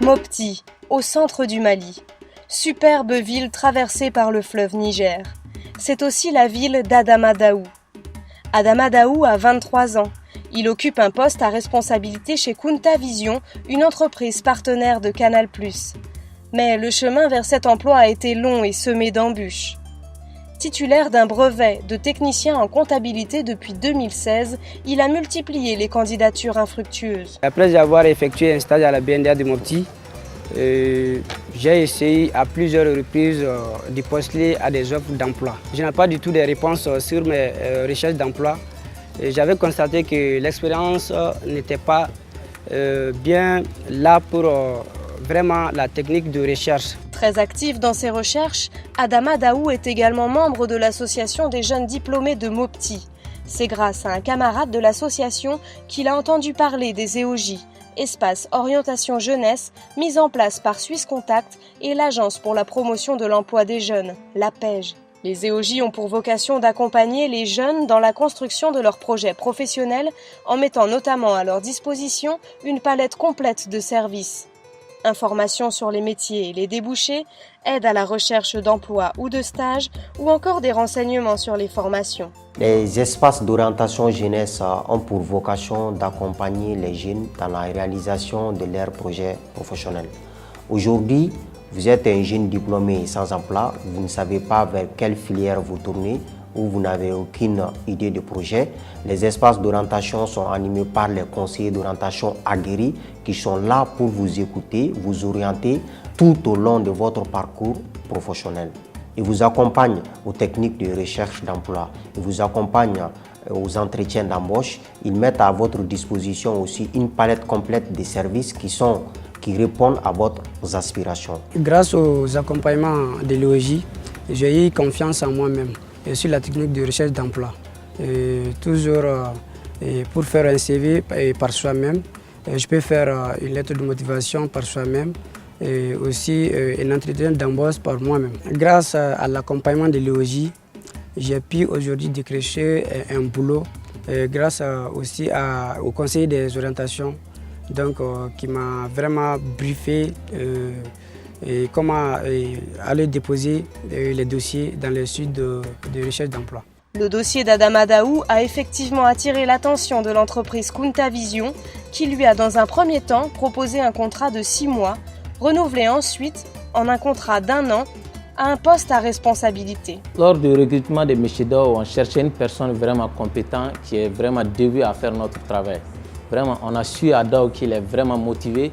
Mopti, au centre du Mali. Superbe ville traversée par le fleuve Niger. C'est aussi la ville d'Adama Daou. Adama Daou a 23 ans. Il occupe un poste à responsabilité chez Kunta Vision, une entreprise partenaire de Canal+. Mais le chemin vers cet emploi a été long et semé d'embûches. Titulaire d'un brevet de technicien en comptabilité depuis 2016, il a multiplié les candidatures infructueuses. Après avoir effectué un stage à la BNDA de Mopti, j'ai essayé à plusieurs reprises de postuler à des offres d'emploi. Je n'ai pas du tout de réponses sur mes recherches d'emploi. J'avais constaté que l'expérience n'était pas bien là pour vraiment la technique de recherche. Très actif dans ses recherches, Adama Daou est également membre de l'association des jeunes diplômés de Mopti. C'est grâce à un camarade de l'association qu'il a entendu parler des EOJ, Espace Orientation Jeunesse, mis en place par Suisse Contact et l'Agence pour la promotion de l'emploi des jeunes, l'APEJ. Les EOJ ont pour vocation d'accompagner les jeunes dans la construction de leurs projets professionnels en mettant notamment à leur disposition une palette complète de services. Informations sur les métiers et les débouchés, aide à la recherche d'emploi ou de stage, ou encore des renseignements sur les formations. Les espaces d'orientation jeunesse ont pour vocation d'accompagner les jeunes dans la réalisation de leurs projets professionnels. Aujourd'hui, vous êtes un jeune diplômé sans emploi, vous ne savez pas vers quelle filière vous tournez, ou vous n'avez aucune idée de projet. Les espaces d'orientation sont animés par les conseillers d'orientation aguerris qui sont là pour vous écouter, vous orienter tout au long de votre parcours professionnel. Ils vous accompagnent aux techniques de recherche d'emploi, ils vous accompagnent aux entretiens d'embauche. Ils mettent à votre disposition aussi une palette complète de services qui répondent à vos aspirations. Grâce aux accompagnements de l'EOJ, j'ai eu confiance en moi-même et sur la technique de recherche d'emploi. Toujours pour faire un CV par soi-même, je peux faire une lettre de motivation par soi-même et aussi un entretien d'embauche par moi-même. Grâce à l'accompagnement de l'EOJ, j'ai pu aujourd'hui décrocher un boulot grâce aussi au conseiller des orientations qui m'a vraiment briefé et comment aller déposer les dossiers dans les suites de recherche d'emploi. Le dossier d'Adama Daou a effectivement attiré l'attention de l'entreprise Kunta Vision qui lui a dans un premier temps proposé un contrat de 6 mois, renouvelé ensuite en un contrat d'1 an à un poste à responsabilité. Lors du recrutement de M. Daou, on cherchait une personne vraiment compétente qui est vraiment dévouée à faire notre travail. Vraiment, on a su à Daou qu'il est vraiment motivé.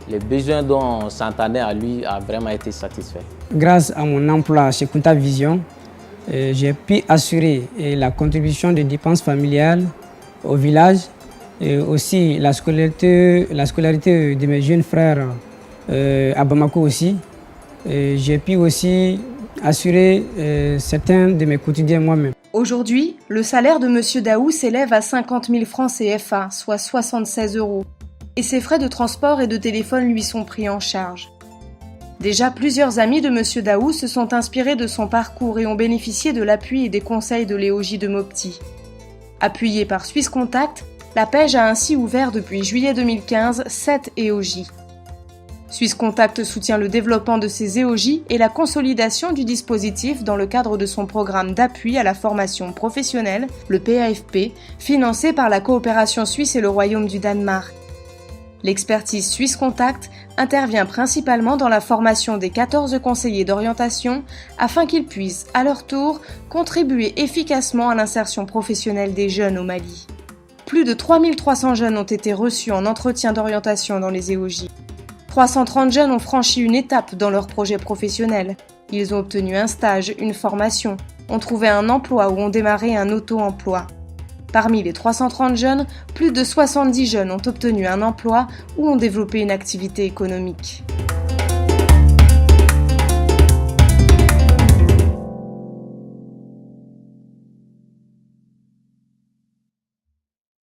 Les besoins dont on s'entendait à lui a vraiment été satisfait. Grâce à mon emploi chez Kunta Vision, j'ai pu assurer la contribution des dépenses familiales au village et aussi la scolarité de mes jeunes frères à Bamako aussi. J'ai pu aussi assurer certains de mes quotidiens moi-même. Aujourd'hui, le salaire de M. Daou s'élève à 50 000 francs CFA, soit 76 €. Et ses frais de transport et de téléphone lui sont pris en charge. Déjà, plusieurs amis de M. Daou se sont inspirés de son parcours et ont bénéficié de l'appui et des conseils de l'EOJ de Mopti. Appuyée par Suisse Contact, l'APEJ a ainsi ouvert depuis juillet 2015 7 EOJ. Suisse Contact soutient le développement de ces EOJ et la consolidation du dispositif dans le cadre de son programme d'appui à la formation professionnelle, le PAFP, financé par la coopération suisse et le Royaume du Danemark. L'expertise Suisse Contact intervient principalement dans la formation des 14 conseillers d'orientation afin qu'ils puissent, à leur tour, contribuer efficacement à l'insertion professionnelle des jeunes au Mali. Plus de 3300 jeunes ont été reçus en entretien d'orientation dans les EOJ. 330 jeunes ont franchi une étape dans leur projet professionnel. Ils ont obtenu un stage, une formation, ont trouvé un emploi ou ont démarré un auto-emploi. Parmi les 330 jeunes, plus de 70 jeunes ont obtenu un emploi ou ont développé une activité économique.